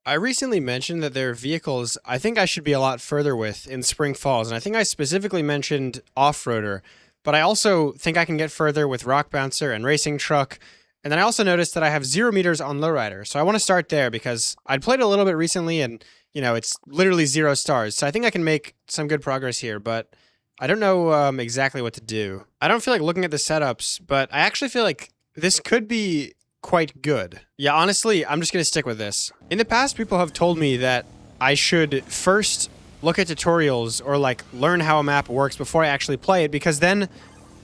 I recently mentioned that there are vehicles I think I should be a lot further with in Spring Falls, and I think I specifically mentioned off-roader, but I also think I can get further with Rock Bouncer and Racing Truck. And then I also noticed that I have 0 meters on Lowrider, so I want to start there because I'd played a little bit recently and, it's literally 0 stars. So I think I can make some good progress here, but I don't know exactly what to do. I don't feel like looking at the setups, but I actually feel like this could be quite good. Yeah, honestly, I'm just going to stick with this. In the past, people have told me that I should first look at tutorials or like learn how a map works before I actually play it, because then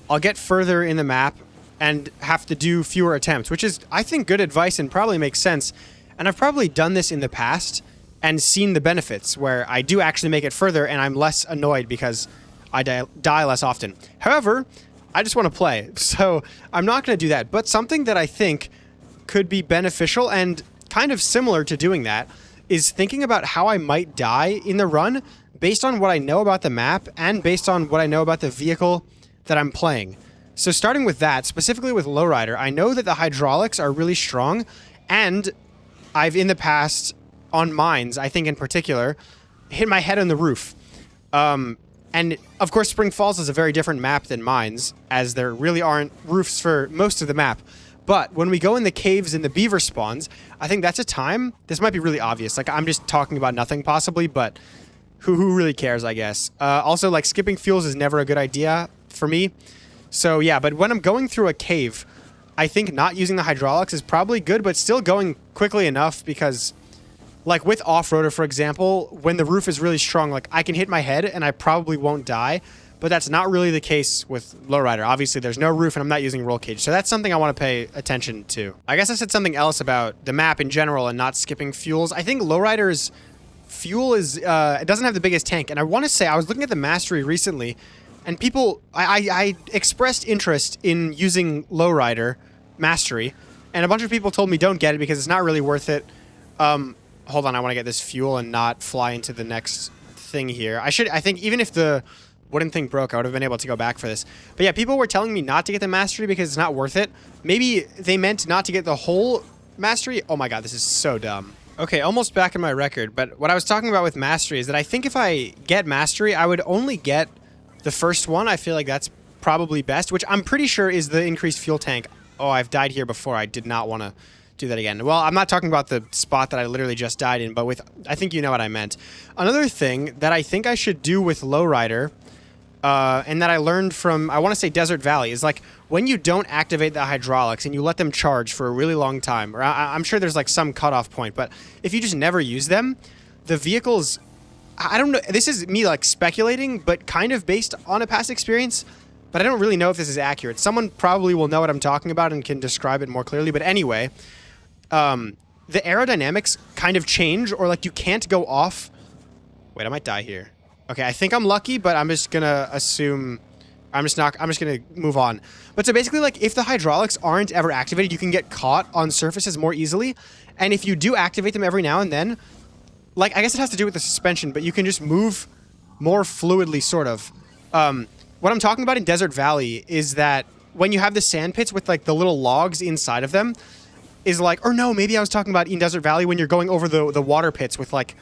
I'll get further in the map and have to do fewer attempts, which is, I think, good advice and probably makes sense. And I've probably done this in the past and seen the benefits where I do actually make it further and I'm less annoyed because I die less often. However, I just want to play, so I'm not going to do that. But something that I think could be beneficial and kind of similar to doing that is thinking about how I might die in the run based on what I know about the map and based on what I know about the vehicle that I'm playing. So starting with that, specifically with Lowrider, I know that the hydraulics are really strong, and I've in the past, on mines, I think in particular, hit my head on the roof. And of course, Spring Falls is a very different map than mines, as there really aren't roofs for most of the map. But when we go in the caves and the beaver spawns, I think that's a time. This might be really obvious. Like, I'm just talking about nothing possibly, but who really cares, I guess. Also, like, skipping fuels is never a good idea for me. So, yeah, but when I'm going through a cave, I think not using the hydraulics is probably good, but still going quickly enough because, like, with off-roader, for example, when the roof is really strong, like, I can hit my head and I probably won't die. But that's not really the case with Lowrider. Obviously, there's no roof, and I'm not using roll cage. So that's something I want to pay attention to. I guess I said something else about the map in general and not skipping fuels. I think Lowrider's fuel is it doesn't have the biggest tank. And I want to say, I was looking at the Mastery recently, and people, I expressed interest in using Lowrider Mastery, and a bunch of people told me don't get it because it's not really worth it. Hold on, I want to get this fuel and not fly into the next thing here. I think even if the wooden thing broke, I would have been able to go back for this. But yeah, people were telling me not to get the Mastery because it's not worth it. Maybe they meant not to get the whole Mastery. Oh my god, this is so dumb. Okay, almost back in my record, but what I was talking about with Mastery is that I think if I get Mastery, I would only get the first one. I feel like that's probably best, which I'm pretty sure is the increased fuel tank. Oh, I've died here before. I did not want to do that again. Well, I'm not talking about the spot that I literally just died in, but with, I think you know what I meant. Another thing that I think I should do with Lowrider, and that I learned from, I want to say Desert Valley, is like when you don't activate the hydraulics and you let them charge for a really long time, or I'm sure there's like some cutoff point, but if you just never use them, the vehicles, I don't know, this is me like speculating, but kind of based on a past experience, but I don't really know if this is accurate. Someone probably will know what I'm talking about and can describe it more clearly, but anyway, the aerodynamics kind of change, or like you can't go off. Wait, I might die here. Okay, I think I'm lucky, but I'm just gonna assume, I'm just gonna move on. But so basically, like, if the hydraulics aren't ever activated, you can get caught on surfaces more easily. And if you do activate them every now and then, like, I guess it has to do with the suspension, but you can just move more fluidly, sort of. What I'm talking about in Desert Valley is that when you have the sand pits with, like, the little logs inside of them, is like, or no, maybe I was talking about in Desert Valley when you're going over the water pits with, like,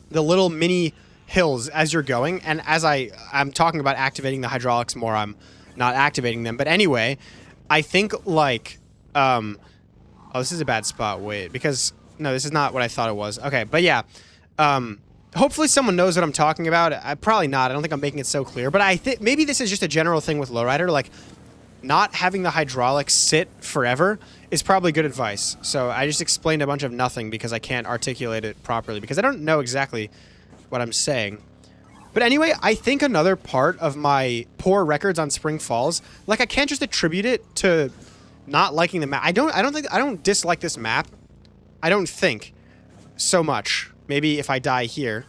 the little mini hills as you're going, and as I'm talking about activating the hydraulics more, I'm not activating them. But anyway, I think like oh, this is a bad spot. Wait, because no, this is not what I thought it was. Okay, but yeah, hopefully someone knows what I'm talking about. Probably not. I don't think I'm making it so clear, but I think maybe this is just a general thing with Lowrider, like not having the hydraulics sit forever is probably good advice. So I just explained a bunch of nothing because I can't articulate it properly because I don't know exactly what I'm saying. But anyway, I think another part of my poor records on Spring Falls, like I can't just attribute it to not liking the map. I don't dislike this map. I don't think so much. Maybe if I die here,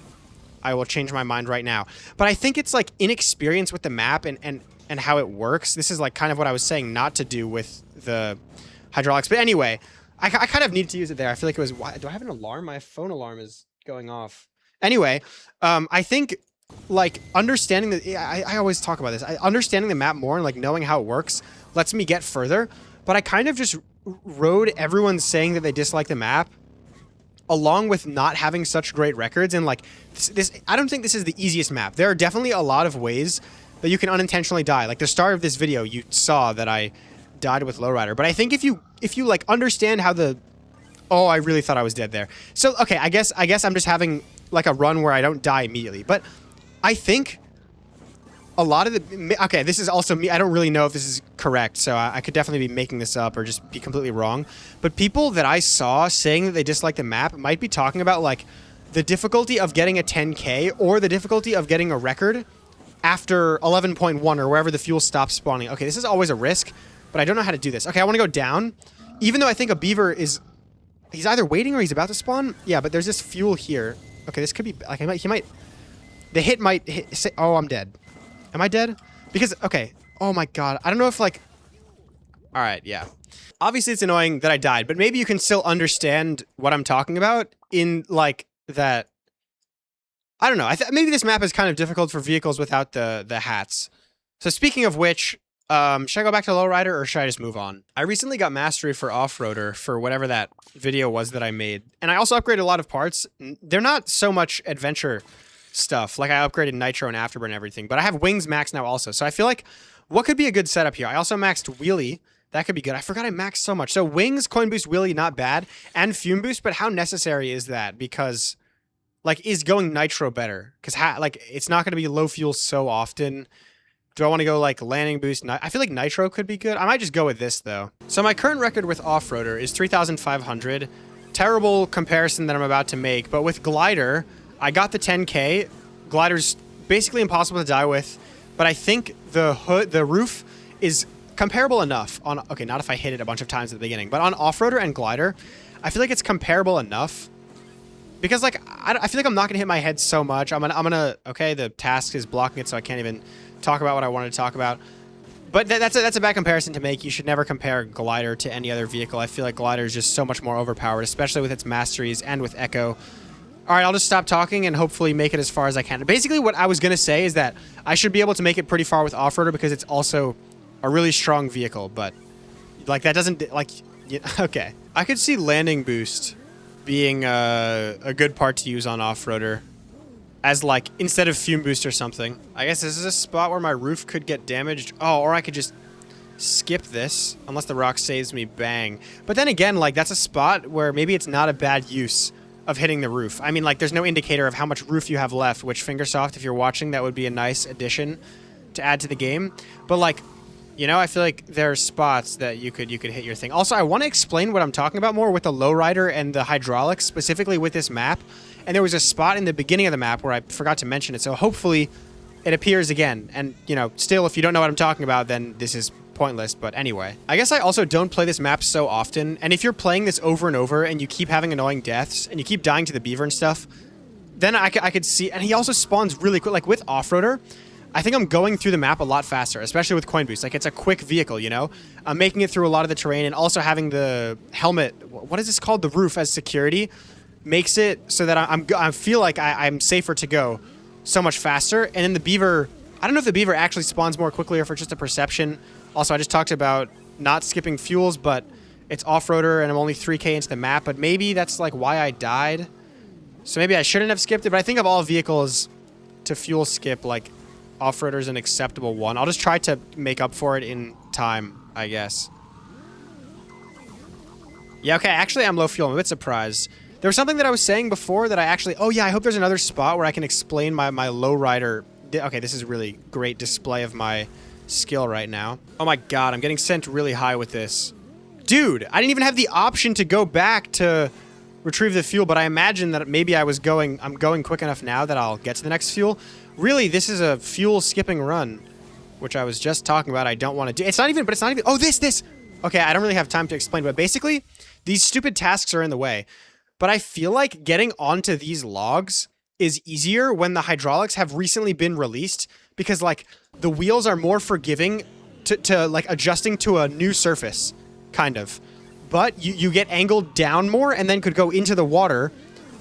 I will change my mind right now. But I think it's like inexperience with the map and how it works. This is like kind of what I was saying not to do with the hydraulics. But anyway, I kind of needed to use it there. I feel like it was, do I have an alarm? My phone alarm is going off. Anyway, I think, like, understanding the... I always talk about this. Understanding the map more and, like, knowing how it works lets me get further. But I kind of just rode everyone saying that they dislike the map along with not having such great records, and like this I don't think this is the easiest map. There are definitely a lot of ways that you can unintentionally die. Like the start of this video, you saw that I died with Lowrider. But I think if you like understand how the... Oh, I really thought I was dead there. So, okay, I guess I'm just having like a run where I don't die immediately. But I think a lot of the... Okay, this is also me. I don't really know if this is correct, so I could definitely be making this up or just be completely wrong. But people that I saw saying that they dislike the map might be talking about like the difficulty of getting a 10K or the difficulty of getting a record after 11.1 or wherever the fuel stops spawning. Okay, this is always a risk, but I don't know how to do this. Okay, I want to go down. Even though I think a beaver is... He's either waiting or he's about to spawn. Yeah, but there's this fuel here. Okay, this could be... Like, he might... The hit might hit... Say, oh, I'm dead. Am I dead? Because... Okay. Oh, my God. I don't know if, like... Alright, yeah. Obviously, it's annoying that I died, but maybe you can still understand what I'm talking about in, like, that... I don't know. Maybe this map is kind of difficult for vehicles without the hats. So speaking of which, should I go back to Lowrider or should I just move on? I recently got Mastery for Off-Roader for whatever that video was that I made. And I also upgraded a lot of parts. They're not so much adventure stuff. Like I upgraded Nitro and Afterburn and everything. But I have Wings max now also. So I feel like what could be a good setup here? I also maxed Wheelie. That could be good. I forgot I maxed so much. So Wings, Coin Boost, Wheelie, not bad. And Fume Boost, but how necessary is that? Because... Like, is going Nitro better? Because, like, it's not going to be low fuel so often. Do I want to go, like, landing boost? I feel like Nitro could be good. I might just go with this, though. So my current record with Off-Roader is 3,500. Terrible comparison that I'm about to make. But with Glider, I got the 10K. Glider's basically impossible to die with. But I think the roof is comparable enough on... Okay, not if I hit it a bunch of times at the beginning. But on Off-Roader and Glider, I feel like it's comparable enough. Because, like, I feel like I'm not going to hit my head so much. I'm gonna... Okay, the task is blocking it, so I can't even talk about what I wanted to talk about. But that's a bad comparison to make. You should never compare Glider to any other vehicle. I feel like Glider is just so much more overpowered, especially with its masteries and with Echo. All right, I'll just stop talking and hopefully make it as far as I can. Basically, what I was going to say is that I should be able to make it pretty far with Off-Roader because it's also a really strong vehicle. But, like, that doesn't... Like, okay. I could see landing boost being a good part to use on Off-Roader as, like, instead of fume boost or something. I guess this is a spot where my roof could get damaged. Oh, or I could just skip this unless the rock saves me. Bang. But then again, like, that's a spot where maybe it's not a bad use of hitting the roof. I mean, like, there's no indicator of how much roof you have left, which, Fingersoft, if you're watching, that would be a nice addition to add to the game. But, like, you know, I feel like there are spots that you could hit your thing. Also, I want to explain what I'm talking about more with the Lowrider and the hydraulics, specifically with this map. And there was a spot in the beginning of the map where I forgot to mention it, so hopefully it appears again. And, you know, still, if you don't know what I'm talking about, then this is pointless. But anyway, I guess I also don't play this map so often. And if you're playing this over and over and you keep having annoying deaths and you keep dying to the beaver and stuff, then I could see... And he also spawns really quick. Like, with Off-Roader, I think I'm going through the map a lot faster, especially with Coin Boost. Like, it's a quick vehicle, you know? I'm making it through a lot of the terrain, and also having the helmet, what is this called? The roof as security, makes it so that I feel like I'm safer to go so much faster. And then the beaver, I don't know if the beaver actually spawns more quickly or if it's just a perception. Also, I just talked about not skipping fuels, but it's Off-Roader, and I'm only 3K into the map, but maybe that's, like, why I died. So maybe I shouldn't have skipped it, but I think of all vehicles to fuel skip, like, Off-Roader is an acceptable one. I'll just try to make up for it in time, I guess. Yeah, okay, actually I'm low fuel. I'm a bit surprised. There was something that I was saying before that I actually... Oh yeah, I hope there's another spot where I can explain my Lowrider. Okay, this is a really great display of my skill right now. Oh my god, I'm getting sent really high with this. Dude, I didn't even have the option to go back to retrieve the fuel, but I imagine that maybe I'm going quick enough now that I'll get to the next fuel. Really, this is a fuel skipping run, which I was just talking about. I don't want to do. It's not even... Oh, this! Okay, I don't really have time to explain, but basically, these stupid tasks are in the way. But I feel like getting onto these logs is easier when the hydraulics have recently been released, because, like, the wheels are more forgiving to like, adjusting to a new surface, kind of. But you get angled down more and then could go into the water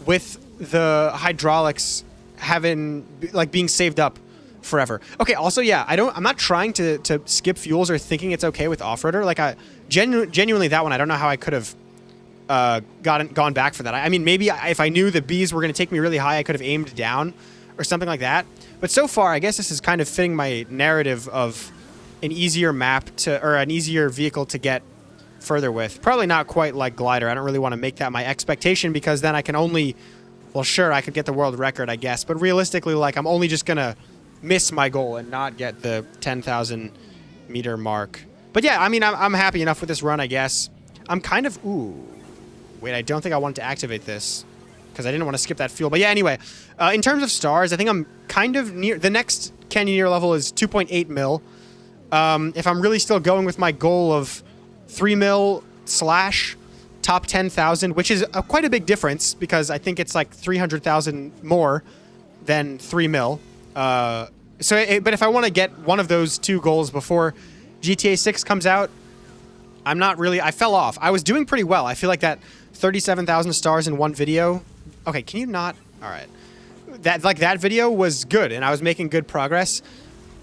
with the hydraulics having, like, being saved up forever. Okay, also, yeah, I'm not trying to skip fuels or thinking it's okay with Off-Roader. Like, genuinely that one, I don't know how I could have gone back for that. I mean, maybe if I knew the bees were going to take me really high, I could have aimed down or something like that. But so far, I guess this is kind of fitting my narrative of an easier map to, or an easier vehicle to get further with. Probably not quite like Glider. I don't really want to make that my expectation because then I can only, well, sure, I could get the world record, I guess. But realistically, like, I'm only just going to miss my goal and not get the 10,000 meter mark. But yeah, I mean, I'm happy enough with this run, I guess. I'm kind of, ooh, wait, I don't think I wanted to activate this because I didn't want to skip that fuel. But yeah, anyway, in terms of stars, I think I'm kind of near, the next Canyoneer level is 2.8 mil. If I'm really still going with my goal of 3 mil / top 10,000, which is quite a big difference because I think it's like 300,000 more than 3 mil. But if I want to get one of those two goals before GTA 6 comes out, I'm not really, I fell off. I was doing pretty well. I feel like that 37,000 stars in one video. Okay, can you not? All right. That video was good and I was making good progress.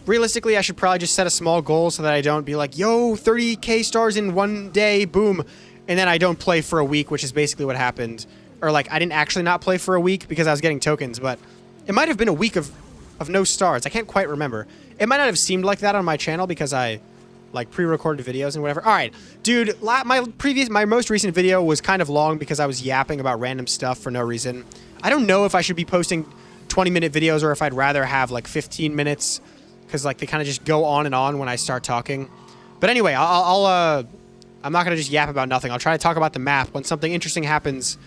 Realistically, I should probably just set a small goal so that I don't be like, yo, 30K stars in one day, boom. And then I don't play for a week, which is basically what happened. Or like, I didn't actually not play for a week because I was getting tokens, but it might have been a week of no stars. I can't quite remember. It might not have seemed like that on my channel because I like pre-recorded videos and whatever. All right, dude, my most recent video was kind of long because I was yapping about random stuff for no reason. I don't know if I should be posting 20-minute videos or if I'd rather have like 15 minutes because like they kind of just go on and on when I start talking. But anyway, I'm not gonna just yap about nothing. I'll try to talk about the map when something interesting happens,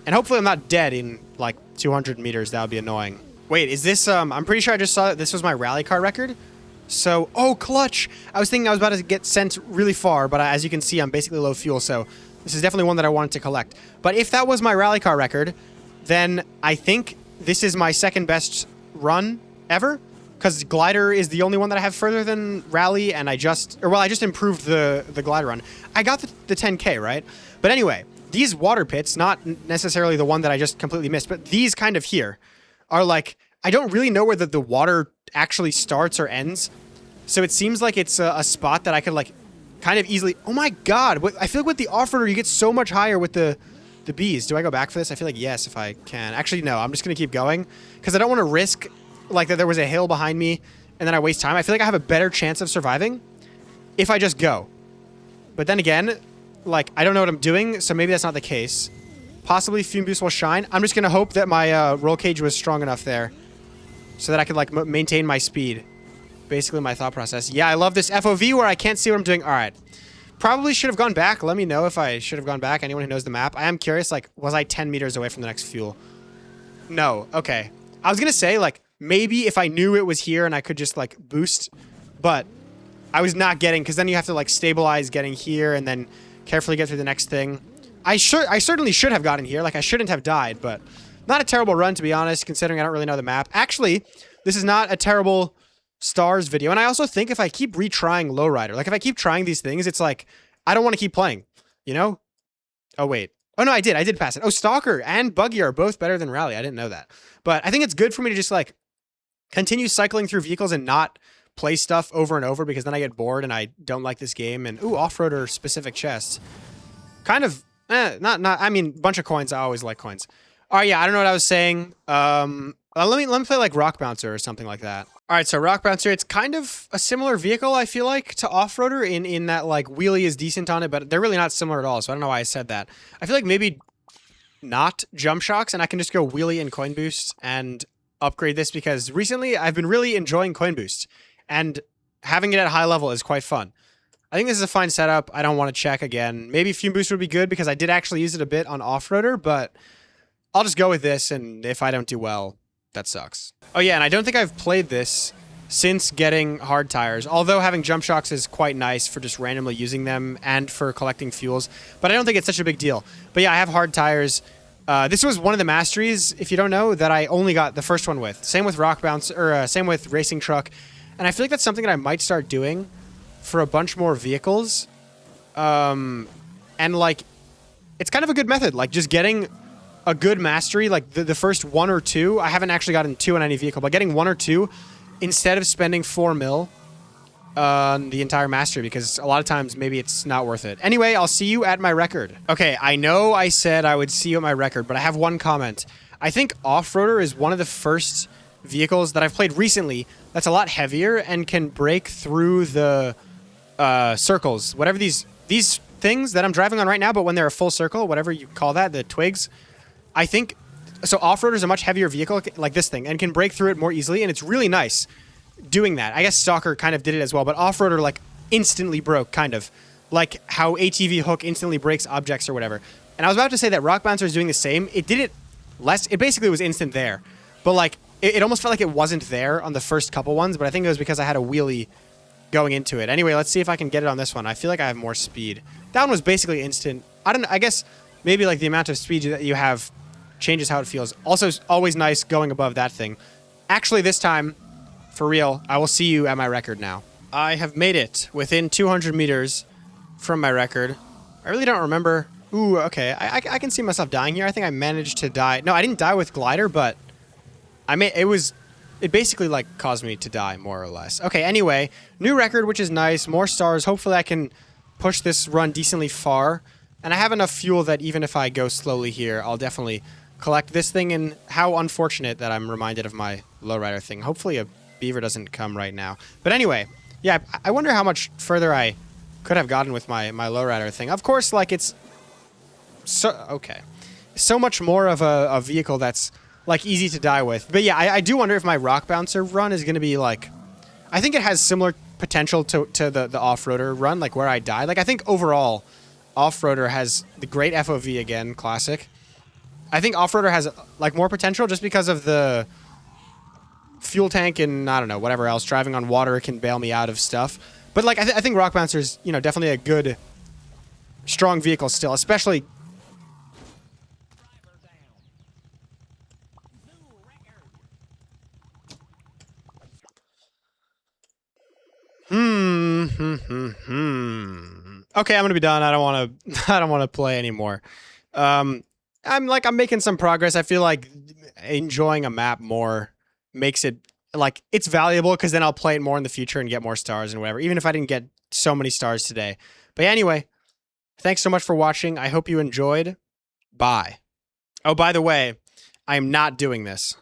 and hopefully I'm not dead in like 200 meters. That would be annoying. Wait, is this? I'm pretty sure I just saw that this was my rally car record. So, oh, clutch! I was thinking I was about to get sent really far, but as you can see, I'm basically low fuel, so this is definitely one that I wanted to collect. But if that was my rally car record, then I think this is my second best run ever, because Glider is the only one that I have further than Rally, and I just improved the Glider run. I got the 10K, right? But anyway, these water pits, not necessarily the one that I just completely missed, but these kind of here are like, I don't really know where the water actually starts or ends. So it seems like it's a spot that I could like kind of easily, oh my God, I feel like with the off-roader, you get so much higher with the bees. Do I go back for this? I feel like yes, if I can. Actually, no, I'm just going to keep going because I don't want to risk like that there was a hill behind me and then I waste time. I feel like I have a better chance of surviving if I just go. But then again, like I don't know what I'm doing, so maybe that's not the case. Possibly Fume Boost will shine. I'm just going to hope that my roll cage was strong enough there so that I could like maintain my speed. Basically my thought process. Yeah, I love this FOV where I can't see what I'm doing. All right. Probably should have gone back. Let me know if I should have gone back. Anyone who knows the map. I am curious, like, was I 10 meters away from the next fuel? No. Okay. I was going to say, like, maybe if I knew it was here and I could just, like, boost. But I was not getting, because then you have to, like, stabilize getting here and then carefully get through the next thing. I certainly should have gotten here. Like, I shouldn't have died, but not a terrible run, to be honest, considering I don't really know the map. Actually, this is not a terrible stars video. And I also think if I keep retrying Lowrider, like if I keep trying these things, it's like, I don't want to keep playing, you know? Oh, wait. Oh, no, I did pass it. Oh, Stalker and Buggy are both better than Rally. I didn't know that. But I think it's good for me to just like continue cycling through vehicles and not play stuff over and over because then I get bored and I don't like this game. And ooh, off-roader specific chests. Kind of, I mean, bunch of coins. I always like coins. All right, yeah, I don't know what I was saying. Let me play like Rock Bouncer or something like that. All right, so Rock Bouncer, it's kind of a similar vehicle, I feel like, to Off-Roader in that like wheelie is decent on it, but they're really not similar at all, so I don't know why I said that. I feel like maybe not jump shocks, and I can just go wheelie and coin boost and upgrade this because recently I've been really enjoying coin boost, and having it at high level is quite fun. I think this is a fine setup. I don't want to check again. Maybe Fume Boost would be good because I did actually use it a bit on Off-Roader, but I'll just go with this, and if I don't do well, that sucks. Oh yeah, and I don't think I've played this since getting hard tires, although having jump shocks is quite nice for just randomly using them and for collecting fuels, but I don't think it's such a big deal. But yeah, I have hard tires. This was one of the masteries, if you don't know, that I only got the first one with. Same with Rock Bounce, or same with Racing Truck, and I feel like that's something that I might start doing for a bunch more vehicles. And like, it's kind of a good method, like just getting a good mastery, like the first 1 or 2. I haven't actually gotten 2 on any vehicle, but getting 1 or 2 instead of spending 4 mil the entire mastery because a lot of times maybe it's not worth it. Anyway, I'll see you at my record. Okay, I know I said I would see you at my record, but I have one comment. I think Off-Roader is one of the first vehicles that I've played recently that's a lot heavier and can break through the circles. Whatever these things that I'm driving on right now, but when they're a full circle, whatever you call that, the twigs, I think... So Off-Roader is a much heavier vehicle like this thing and can break through it more easily, and it's really nice doing that. I guess Stalker kind of did it as well, but Off-Roader like instantly broke, kind of. Like how ATV Hook instantly breaks objects or whatever. And I was about to say that Rock Bouncer is doing the same. It did it less. It basically was instant there. But like, it almost felt like it wasn't there on the first couple ones, but I think it was because I had a wheelie going into it. Anyway, let's see if I can get it on this one. I feel like I have more speed. That one was basically instant. I don't know. I guess maybe like the amount of speed that you have changes how it feels. Also, always nice going above that thing. Actually, this time... For real, I will see you at my record now. I have made it within 200 meters from my record. I really don't remember. Ooh, okay. I can see myself dying here. I think I managed to die. No, I didn't die with Glider, but it basically like caused me to die more or less. Okay, anyway, new record, which is nice. More stars. Hopefully I can push this run decently far. And I have enough fuel that even if I go slowly here, I'll definitely collect this thing. And how unfortunate that I'm reminded of my lowrider thing. Hopefully a beaver doesn't come right now. But anyway, yeah, I wonder how much further I could have gotten with my lowrider thing. Of course, like it's so much more of a vehicle that's like easy to die with. But yeah, I do wonder if my Rock Bouncer run is going to be like, I think it has similar potential to the Off-Roader run, like where I died. Like I think overall, Off-Roader has the great FOV again, classic. I think Off-Roader has like more potential just because of the fuel tank and I don't know, whatever else. Driving on water can bail me out of stuff. But like I think Rock Bouncer's, you know, definitely a good, strong vehicle still, especially. Okay, I'm gonna be done. I don't want to. I don't want to play anymore. I'm making some progress. I feel like enjoying a map more makes it like it's valuable because then I'll play it more in the future and get more stars and whatever, even if I didn't get so many stars today. But yeah, anyway, thanks so much for watching. I hope you enjoyed. Bye. Oh, by the way, I am not doing this.